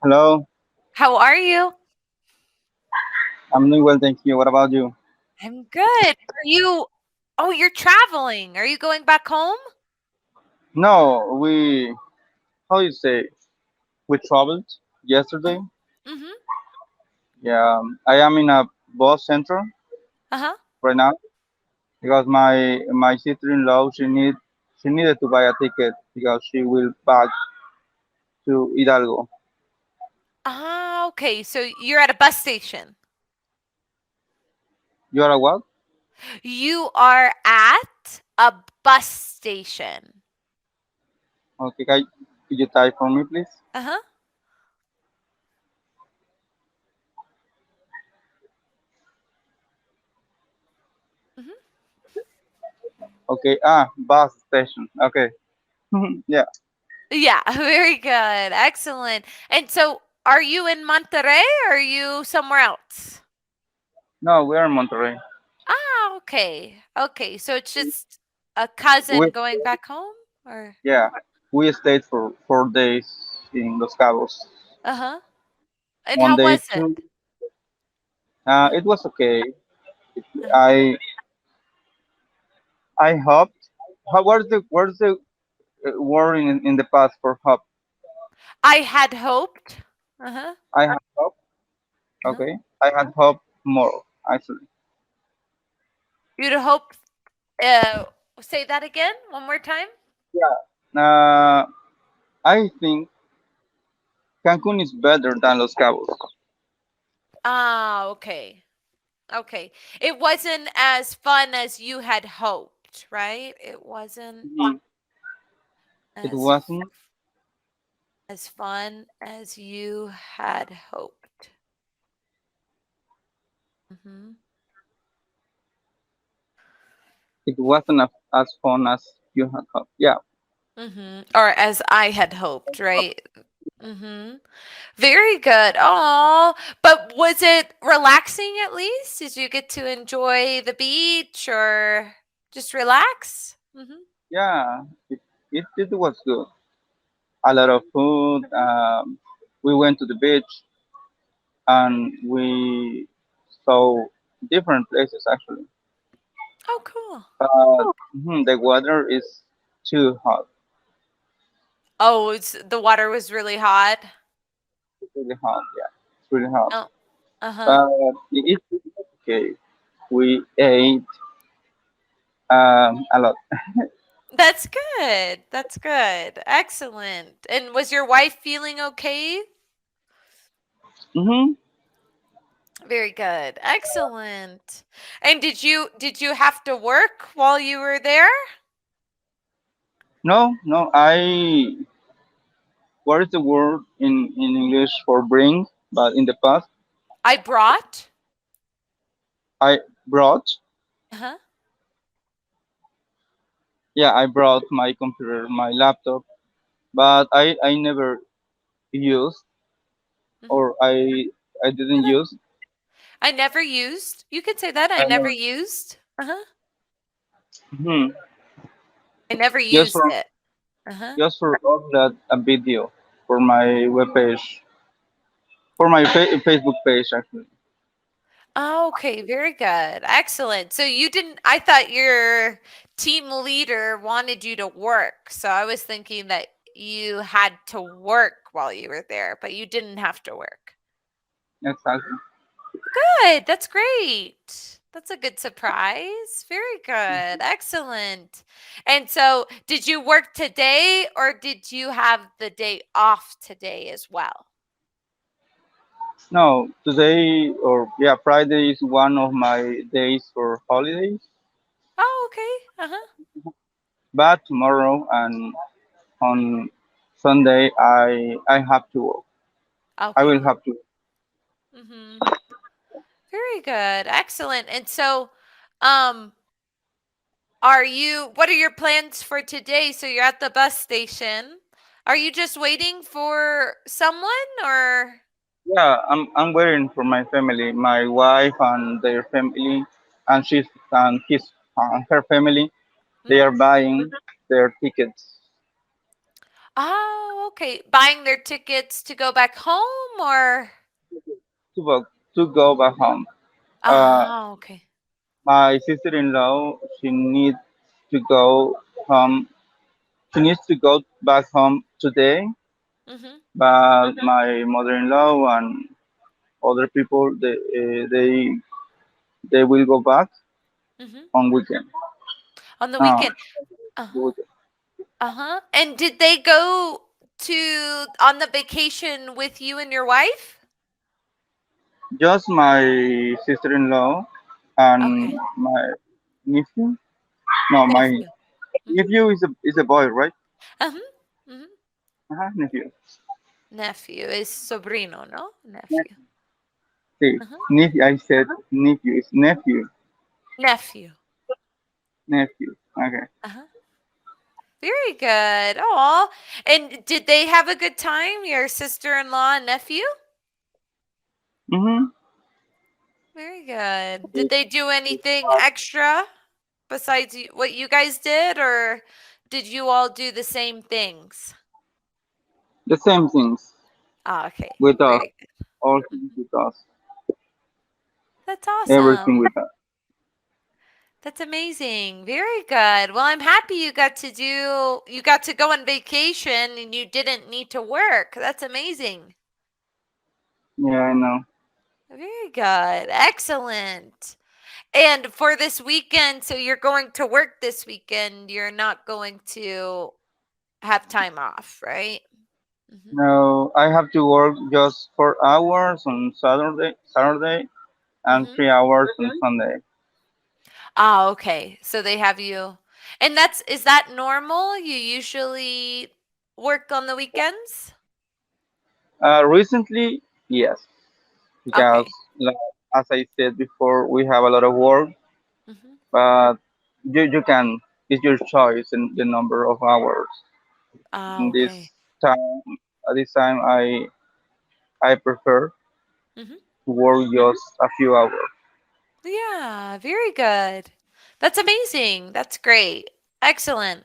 Hello, How are you? I'm doing well, thank you. What about you? I'm good. Are you Oh, you're traveling. Are you going back home? No, how you say, we traveled yesterday. Mhm. Yeah, I am in a bus center Uh-huh. right now because my sister-in-law she needed to buy a ticket because she will back to Hidalgo. Ah, okay. So you're at a bus station. You are a what? You are at a bus station. Okay, could you type for me, please? Uh-huh. Mhm. Okay, bus station. Okay, yeah. Yeah, very good. Excellent. And so are you in Monterrey or are you somewhere else? No, we are in Monterrey. Ah, okay. Okay. So it's just a We cousin going back home or yeah, we stayed for 4 days in Los Cabos. uh-huh. And One how day, was it? two. Uh, It was okay. uh-huh. I I hoped. What's the word in the past for hop? I had hoped. Uh-huh. I had hope. Uh-huh. Okay. I had hope more actually. You'd hope uh say that again one more time? Yeah. I think Cancun is better than Los Cabos. Ah, okay. Okay. It wasn't as fun as you had hoped, right? It wasn't Mhm. It as wasn't. as fun as you had hoped. Mhm. It wasn't as fun as you had hoped. Yeah. Mhm. Or as I had hoped, right? Mhm. Very good. Oh, but was it relaxing at least? Did you get to enjoy the beach or just relax? Mhm. Yeah. It was good. A lot of food. We went to the beach and we saw different places actually. Oh, cool. But the weather is too hot. Oh, the water was really hot. It's really hot. Yeah, it's really hot. Oh, uh-huh. But it's okay. We ate a lot. That's good. That's good. Excellent. And was your wife feeling okay? hmm Very good. Excellent. And did you have to work while you were there? No, no. What is the word in English for bring? But in the past, I brought. I brought. Uh-huh. Yeah, I brought my computer, my laptop, but I never used Mhm. or I Yeah, didn't use. I never used. You could say that. I I never never. used. Uh-huh. Mhm. I never Just used for it. Uh-huh. just for upload a video for my webpage, for my Facebook page actually. Okay, very good. Excellent. So you didn't I thought your team leader wanted you to work. So I was thinking that you had to work while you were there, but you didn't have to work. Exactly. Good. That's great. That's a good surprise. Very good. Excellent. And so, did you work today or did you have the day off today as well? No, today or yeah, Friday is one of my days for holidays. Oh, okay. Uh-huh. But tomorrow and on Sunday I have to work. I will Okay. have to. Mhm. Very good. Excellent. And so, um, what are your plans for today? So you're at the bus station. Are you just waiting for someone or? Yeah, I'm waiting for my family, my wife and their family, and she's and his her family. They are Mhm. buying their tickets. Oh, okay. Buying their tickets to go back home or? to go back home. Uh, Oh, okay. my sister-in-law, she needs to go home. She needs to go back home today, Mhm. but my mother-in-law and other people, they will go back Mhm. on weekend. On the Uh, weekend. Uh-huh. Uh-huh. And did they go to on the vacation with you and your wife? just my sister-in-law and Okay. my nephew. No, my Nephew. Mhm. nephew is a boy, right? Uh-huh. Mhm. Nephew. Nephew is sobrino, no? Nephew. See, Uh-huh. nephew. I said nephew. It's nephew. Nephew. Nephew. Okay. Uh-huh. Very good. Oh, and did they have a good time, your sister-in-law and nephew? Mm-hmm. Very good. Did they do anything extra besides what you guys did, or did you all do the same things? The same things Ah, okay. with us. Very good. All things Mhm. with us. That's awesome. Everything with us. That's amazing. Very good. Well, I'm happy you got to go on vacation and you didn't need to work. That's amazing. Yeah, I know. Very good. Excellent. And for this weekend, so you're going to work this weekend, you're not going to have time off, right? Mhm. No, I have to work just 4 hours on Saturday, and Mhm. 3 hours on Sunday. Ah, okay. So they have you. And is that normal? You usually work on the weekends? Recently, yes, because Okay. like, as I said before, we have a lot of work, Mhm. but you can. It's your choice and the number of hours. Ah, In okay. this time, at this time, I prefer Mhm. to work just a few hours. Yeah, very good. That's amazing. That's great. Excellent.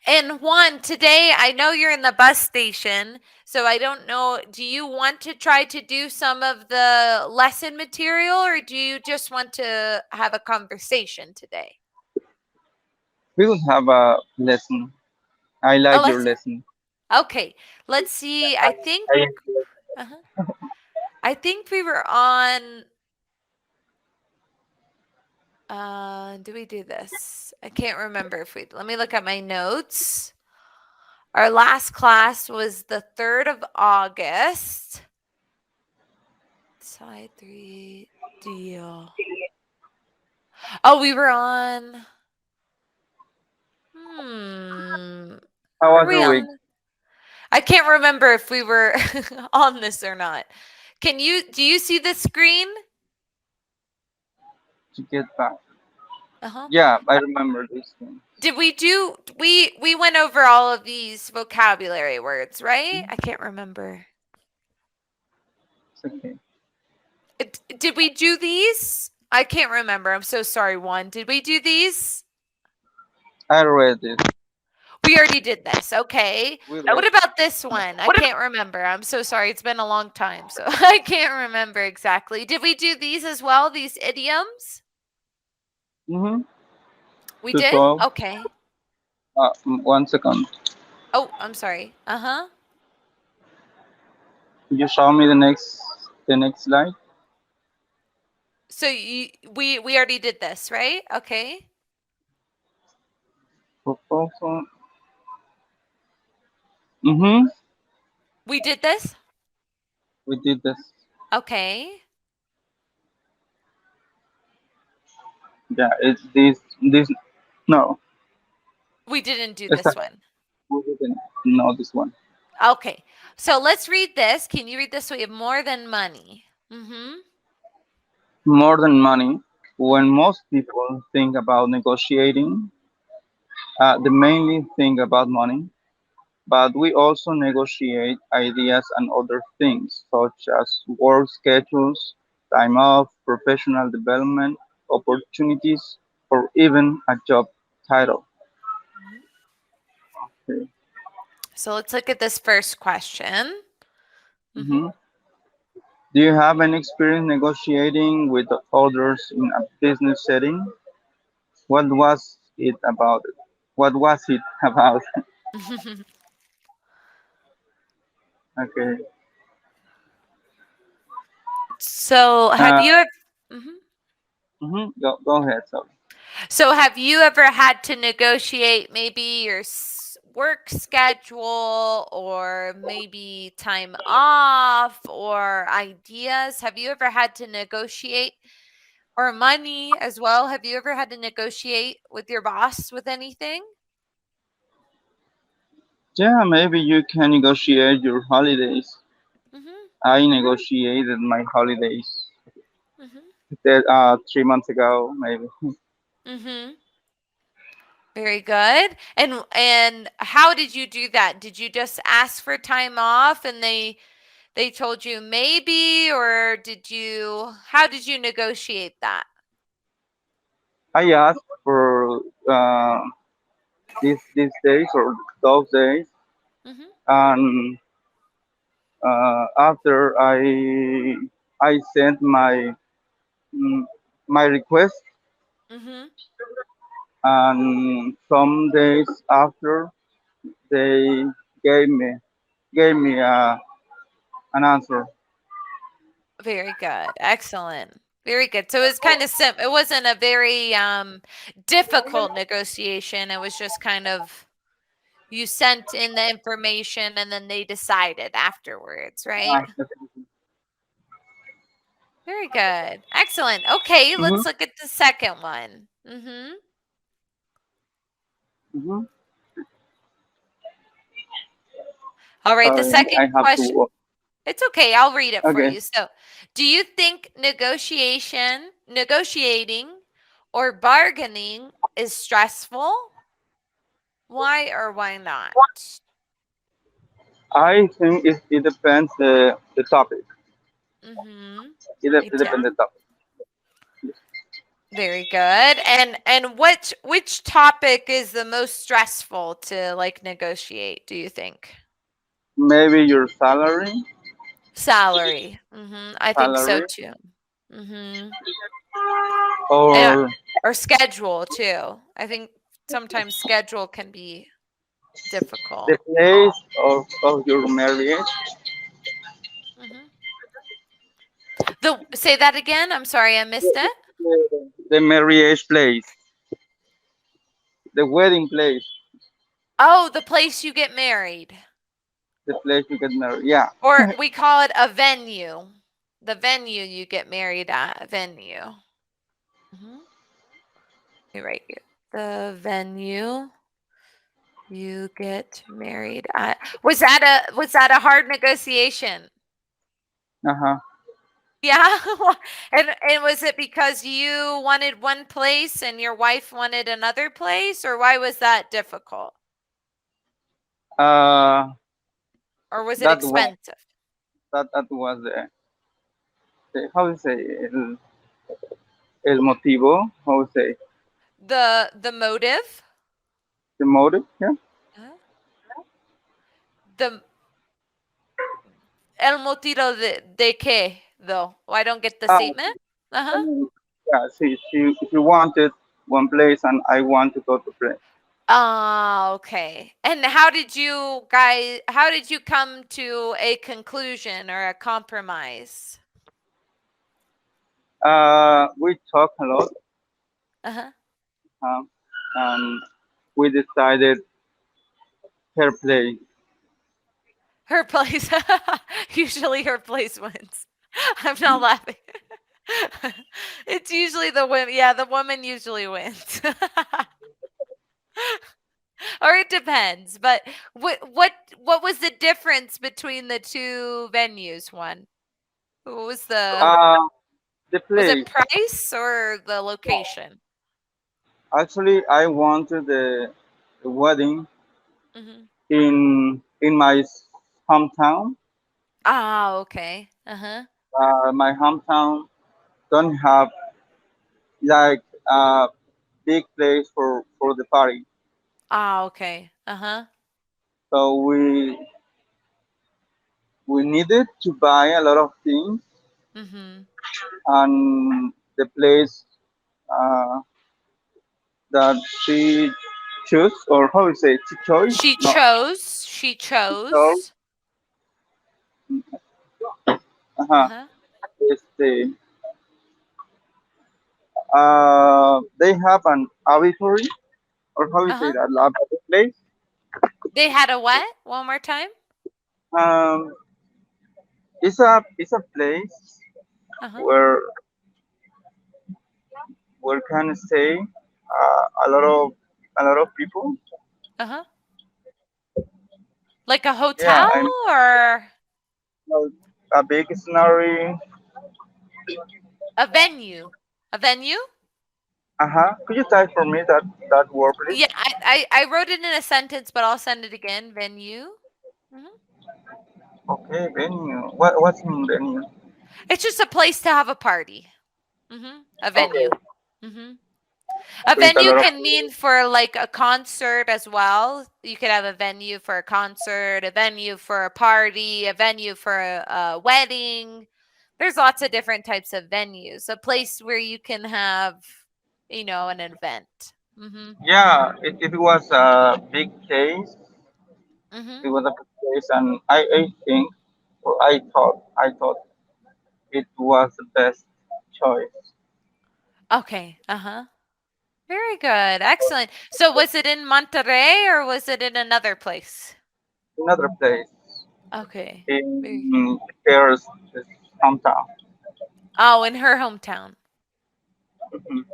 And Juan, today I know you're in the bus station, so I don't know. Do you want to try to do some of the lesson material or do you just want to have a conversation today? We will have a lesson. I A like your lesson? lesson. Okay. Let's see. I Uh-huh. I think we were on do we do this? I can't remember if we let me look at my notes. Our last class was the 3rd of August. Side 3 deal. Oh, we were on hmm. How Were was we your week? on? I can't remember if we were on this or not. Do you see the screen? To get back. Uh-huh. Yeah, I remember this thing. Did we do we went over all of these vocabulary words, right? I can't remember. It's okay. Did we do these? I can't remember. I'm so sorry, Juan. Did we do these? I read it. We already did this. Okay. We What read. about this one? I can't remember. I'm so sorry. It's been a long time, so I can't remember exactly. Did we do these as well? These idioms? Mm-hmm. We To did? 12. Okay. 1 second. Oh, I'm sorry. Uh-huh. Could you show me the next slide? So we already did this, right? Okay. Proposal. Mm-hmm. We did this? We did this. Okay. Yeah, it's this. No, We didn't do it's this not. one. We didn't know this one. Okay. So let's read this. Can you read this? We have more than money. Mm-hmm. More than money. When Mm-hmm. most people think about negotiating, they mainly think about money. But we also negotiate ideas and other things, such as work schedules, time off, professional development, opportunities, or even a job title. Okay. So let's look at this first question. Hmm. Do you have any experience negotiating with others in a business setting? What was it about? What was it about? Okay. So have Uh, you ever, mhm. go ahead. Sorry. So have you ever had to negotiate maybe your work schedule or maybe time off or ideas? Have you ever had to negotiate or money as well? Have you ever had to negotiate with your boss with anything? Yeah, maybe you can negotiate your holidays. Mhm. I negotiated my holidays Mhm. that 3 months ago, maybe. Mhm. Very good. And how did you do that? Did you just ask for time off and they told you maybe, or how did you negotiate that? I asked for these days or those days, Mhm. and after I sent mm, my request, Mhm. and some days after they gave me gave me an answer. Very good. Excellent. Very good. So it was kind of it wasn't a very difficult negotiation. It was just kind of you sent in the information and then they decided afterwards, right? Very good. Excellent. Okay, Mm-hmm. let's look at the second one. Mhm. Mm-hmm. All right, the Sorry, second I have question. to. It's okay. I'll read it for Okay. you. So, do you think negotiating, or bargaining is stressful? Why or why not? I think it depends the topic. Mhm. It It depends the topic. very good. And which topic is the most stressful to like negotiate, do you think? Maybe your Salary. Mhm. I think so salary, too. Mhm. And or or schedule too. I think sometimes schedule can be the difficult. place of your marriage, Mhm. Say that again. I'm sorry, I missed it. the marriage place, the wedding place, Oh, the place you get married. the place you get married. Yeah. Or we call it a venue. The venue you get married at, a venue. Mhm. You right here. The venue you get married at. Was that a hard negotiation? Uh-huh. Yeah. And was it because you wanted one place and your wife wanted another place, or why was that difficult? Uh, Or was it that was expensive? that was the how to say el motivo, how to say The motive? the motive. Yeah. Huh? The El motivo de qué, though? Oh, I don't get the Ah, statement. I Uh-huh. mean, yeah. See, she wanted one place, and I want to go to place. Ah, okay. And how did you come to a conclusion or a compromise? We talk a lot, Uh-huh. um, and we decided her place. Her place. Usually her place wins. I'm not laughing. It's usually the women. Yeah, the woman usually wins. Or it depends. But what was the difference between the two venues? What was the Uh, the was it place. price or the location? Actually, I wanted the wedding Mhm. in my hometown. Ah, okay. Uh-huh. My hometown don't have like a big place for the party. Ah, okay. Uh-huh. So we needed to buy a lot of things, Mm-hmm. and the place uh, that she chose, or how you say, she chose, She no, chose. She she chose, chose. uh-huh, Uh-huh. este, they have an auditory, or how you say Uh-huh. that, laboratory place. They had a what? One more time? Um, it's a place Uh-huh. where can stay a lot of people. Uh-huh. Like a Yeah, hotel I'm or a big scenario. a venue? A venue? Uh-huh. Could you type for me that word, please? Yeah, I wrote it in a sentence, but I'll send it again. Venue. Hmm. Okay, venue. What's in venue? It's just a place to have a party. A Okay, venue. hmm A with a venue lot of can mean for like a concert as well. You could have a venue for a concert, a venue for a party, a venue for a wedding. There's lots of different types of venues. A place where you can have, an event. yeah. It was a big case. Mm-hmm. It was a big case, and I think, or I thought it was the best choice. Okay. Uh-huh. Very good. Excellent. So was it in Monterrey or was it in another place? Another place Okay. Very. in Paris, hometown. Oh, in her hometown. Mhm.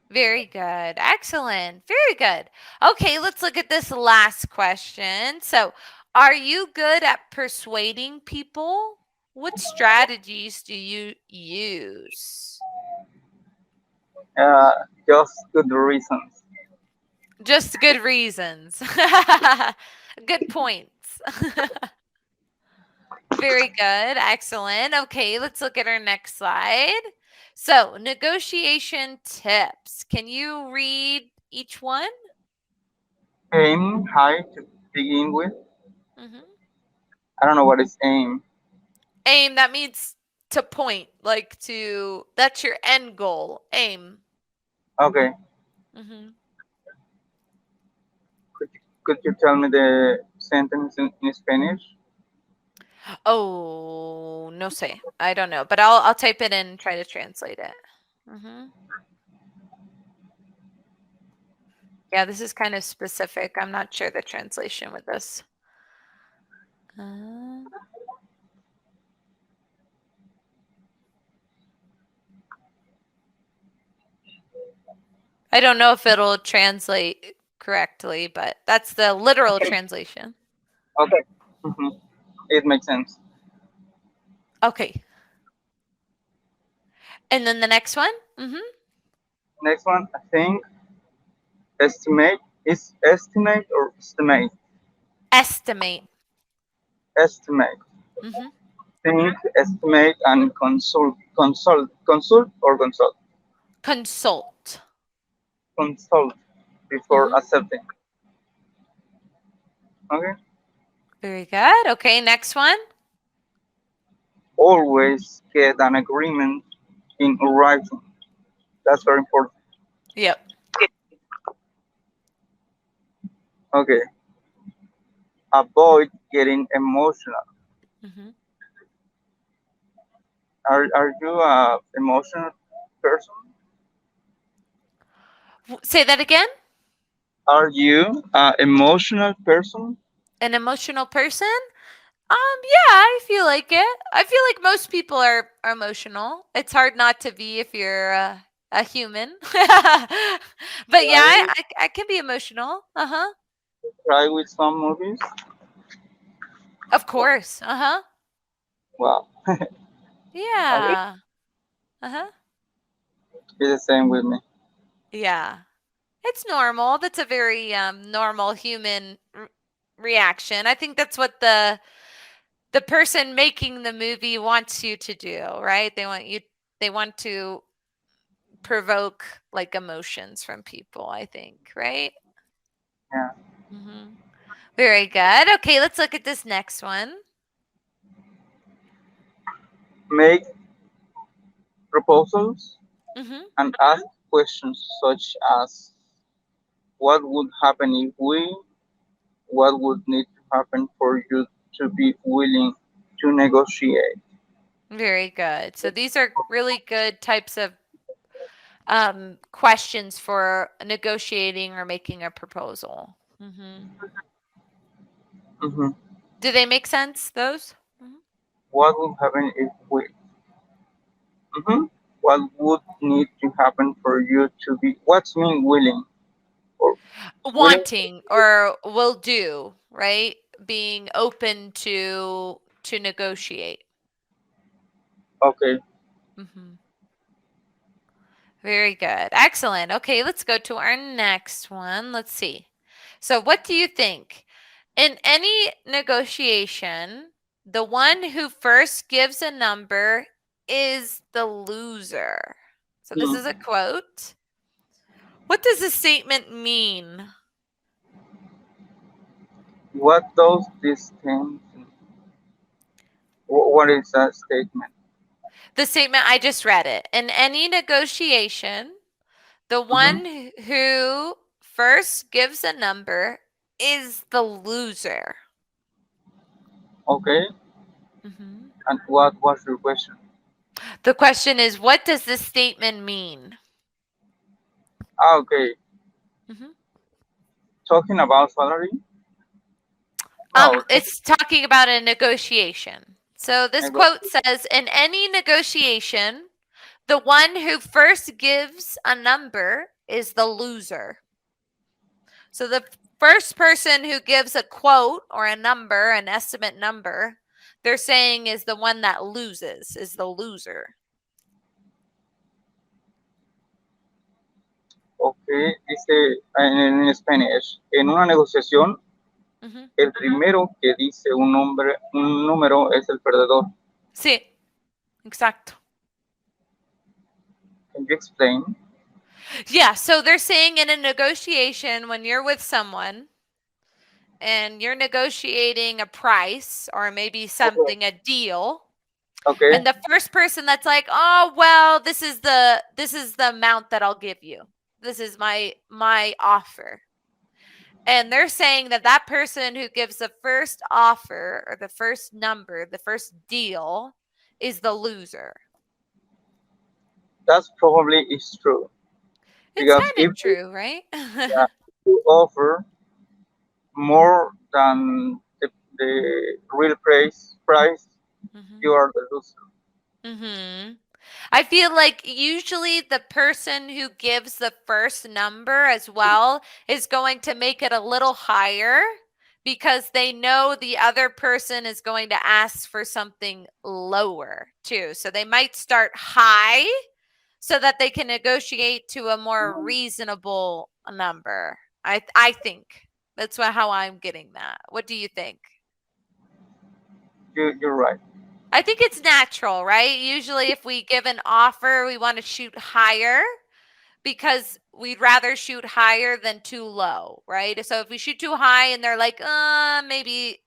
Very good. Excellent. Very good. Okay, let's look at this last question. So, are you good at persuading people? What strategies do you use? Uh, just good reasons. Just good reasons. Good points. Very good. Excellent. Okay, let's look at our next slide. So, negotiation tips. Can you read each one? Aim high to begin with. Mhm. I don't know what is aim. Aim, that means to point, like that's your end goal. Aim. Okay. Mhm. Could you tell me the sentence in Spanish? Oh, no say. I don't know, but I'll type it in and try to translate it. Mhm. Yeah, this is kind of specific. I'm not sure the translation with this. Uh, I don't know if it'll translate correctly, but that's the literal Okay. translation. Okay. It makes sense. Okay. And then the next one? Mhm. Next one, I think estimate is estimate or estimate. Estimate. Estimate. Mhm. Think, estimate, and consult, Consult. consult before Mhm. accepting. Okay. Very good. Okay, next one. Always get an agreement in writing. That's Mhm. very important. Yep. Okay. Avoid getting emotional. Mhm. Are you a emotional person? Say that again. Are you a emotional person? An emotional person? Yeah, I feel like it. I feel like most people are emotional. It's hard not to be if you're a human. But yeah, Cry, I can be emotional. Uh-huh. cry with some movies? Of course. Uh-huh. Wow. Okay. Yeah. Uh-huh. It's the same with me. Yeah. It's normal. That's a very normal human reaction. I think that's what the person making the movie wants you to do, right? They want to provoke like emotions from people, I think, right? Yeah. Mhm. Very good. Okay, let's look at this next one. Make proposals Mm-hmm. and ask questions such as what would happen if we, what would need to happen for you to be willing to negotiate. Very good. So these are really good types of questions for negotiating or making a proposal. Mm-hmm. Mhm. Do they make sense, those? Mhm. What would happen if we? Mhm. What would need to happen for you to be? What's mean willing or willing? Wanting or will do, right? Being open to negotiate. Okay. Mm-hmm. Very good. Excellent. Okay, let's go to our next one. Let's see. So, what do you think? In any negotiation, the one who first gives a number is the loser. So, this is a Mm. quote. What does this statement mean? What does this thing? What is that statement? The statement, I just read it. In any negotiation, the Mhm. one who first gives a number is the loser. Okay. Mhm. And what was your question? The question is, what does this statement mean? Ah, okay. Mhm. Talking about salary. Oh, It's talking about a negotiation. So this nego- quote says, in any negotiation, the one who first gives a number is the loser. So the first person who gives a quote or a number, an estimate number, they're saying is the one that loses, is the loser. okay. Dice en Spanish. En una negociación, Mhm. el primero que dice un número es el perdedor. Sí, exacto. Can you explain? Yeah, so they're saying in a negotiation when you're with someone and you're negotiating a price or maybe something, a deal, Okay. and the first person that's like, "Oh, well, this is the amount that I'll give you. This is my offer." And they're saying that that person who gives the first offer or the first number, the first deal is the loser. That's probably is true It's because kind of true, right? if you offer more than the real price, Mhm. you are the loser. Mhm. I feel like usually the person who gives the first number as well is going to make it a little higher because they know the other person is going to ask for something lower too. So they might start high so that they can negotiate to a more reasonable number. I think that's how I'm getting that. What do you think? You're right. I think it's natural, right? Usually, if we give an offer, we want to shoot higher because we'd rather shoot higher than too low, right? So if we shoot too high and they're like, maybe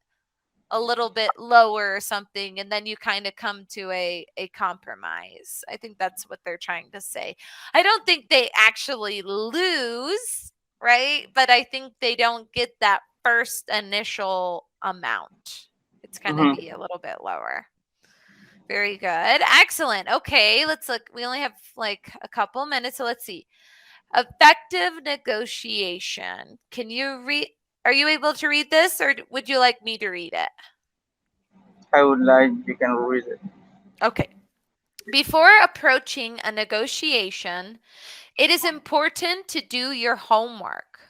a little bit lower or something, and then you kind of come to a compromise. I think that's what they're trying to say. I don't think they actually lose, right? But I think they don't get that first initial amount. It's going to Mhm. be a little bit lower. Very good. Excellent. Okay, let's look. We only have like a couple minutes, so let's see. Effective negotiation. Can you read? Are you able to read this, or would you like me to read it? I would like you can read it. Okay. Before approaching a negotiation, it is important to do your homework.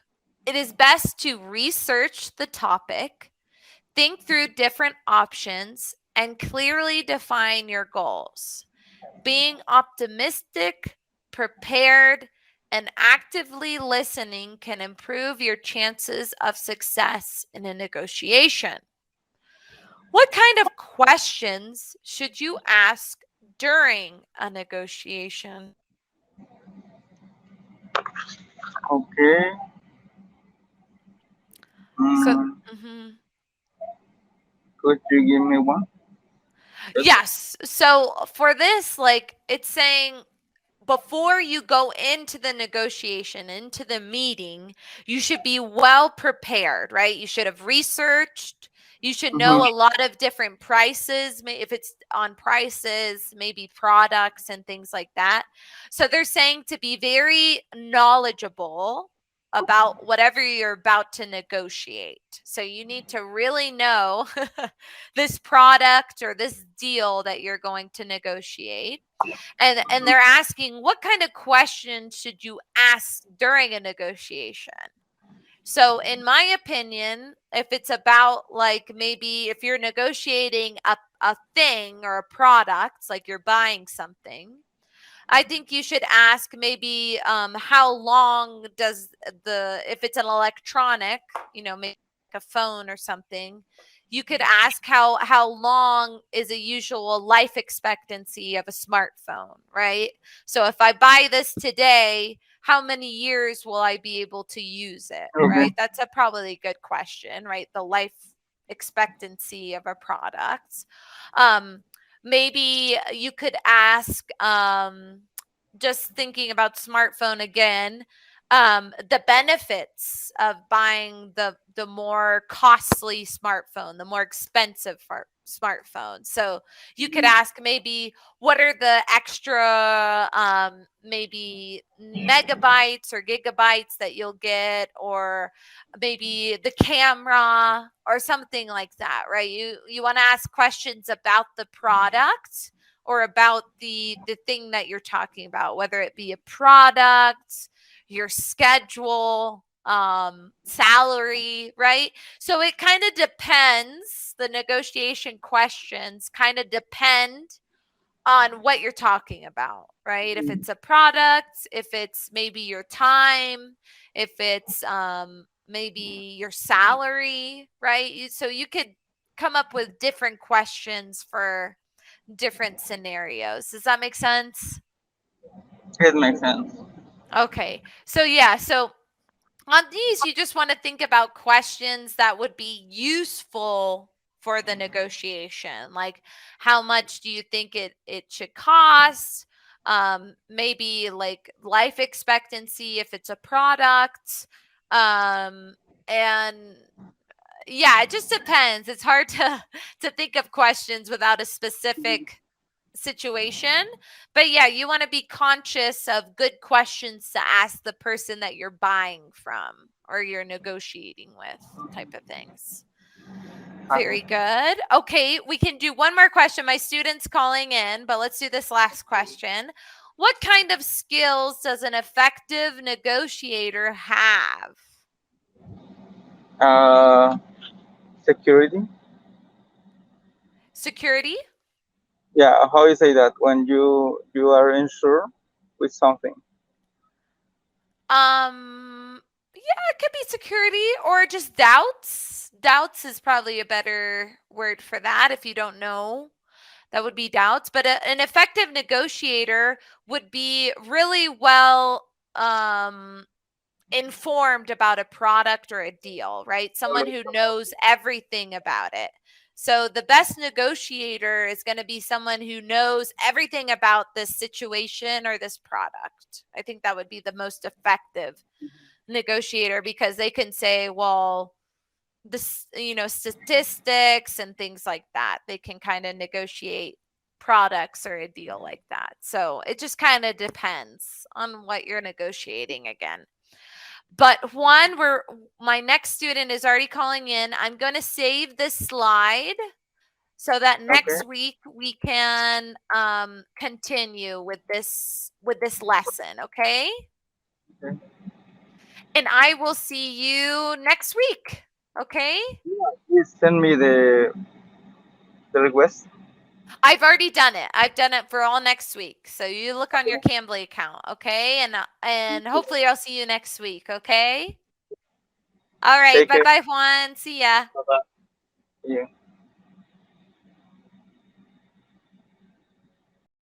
It is best to research the topic, think through different options, and clearly define your goals. Being optimistic, prepared, and actively listening can improve your chances of success in a negotiation. What kind of questions should you ask during a negotiation? Okay. So, Mm, mhm. could you give me one? Yes. So for this, like it's saying before you go into the negotiation, into the meeting, you should be well prepared, right? You should have researched. You should Mm-hmm. know a lot of different prices, if it's on prices, maybe products and things like that. So they're saying to be very knowledgeable about whatever you're about to negotiate. So you need to really know this product or this deal that you're going to negotiate. And they're asking what kind of questions should you ask during a negotiation. So in my opinion, if it's about like maybe if you're negotiating a thing or a product, like you're buying something, I think you should ask maybe how long does if it's an electronic, maybe like a phone or something, you could ask how long is a usual life expectancy of a smartphone, right? So if I buy this today, how many years will I be able to use it, Okay. right? That's a probably good question, right? The life expectancy of a product. Um, Maybe you could ask, just thinking about smartphone again, the benefits of buying the more costly smartphone, the more expensive smartphone. So you could ask maybe what are the extra maybe megabytes or gigabytes that you'll get, or maybe the camera or something like that, right? You want to ask questions about the product or about the thing that you're talking about, whether it be a product, your schedule, salary, right? So it kind of depends. The negotiation questions kind of depend on what you're talking about, right? If it's a product, if it's maybe your time, if it's maybe your salary, right? So you could come up with different questions for different scenarios. Does that make sense? It makes sense. Okay. So yeah, so on these, you just want to think about questions that would be useful for the negotiation. Like, how much do you think it should cost? Maybe like life expectancy if it's a product. And yeah, it just depends. It's hard to to think of questions without a specific situation. But yeah, you want to be conscious of good questions to ask the person that you're buying from or you're negotiating with, type of things. Okay. Very good. Okay, we can do one more question. My student's calling in, but let's do this last question. What kind of skills does an effective negotiator have? Uh, security. Security? Yeah. How you say that when you are insured with something? Yeah, it could be security or just doubts. Doubts is probably a better word for that if you don't know. That would be doubts, but an effective negotiator would be really well informed about a product or a deal, right? Someone who knows everything about it. So the best negotiator is going to be someone who knows everything about this situation or this product. I think that would be the most effective negotiator because they can say, well, this, statistics and things like that. They can kind of negotiate products or a deal like that. So it just kind of depends on what you're negotiating again. But one, where my next student is already calling in, I'm going to save this slide so that Okay. next week we can continue with this lesson. Okay, Okay. and I will see you next week. Okay, Please send me the request. I've already done it. I've done it for all next week. So you look on your Cambly account. Okay, and hopefully I'll see you next week. Okay, all right, Take bye care. bye, Juan, see ya. Bye bye. Yeah.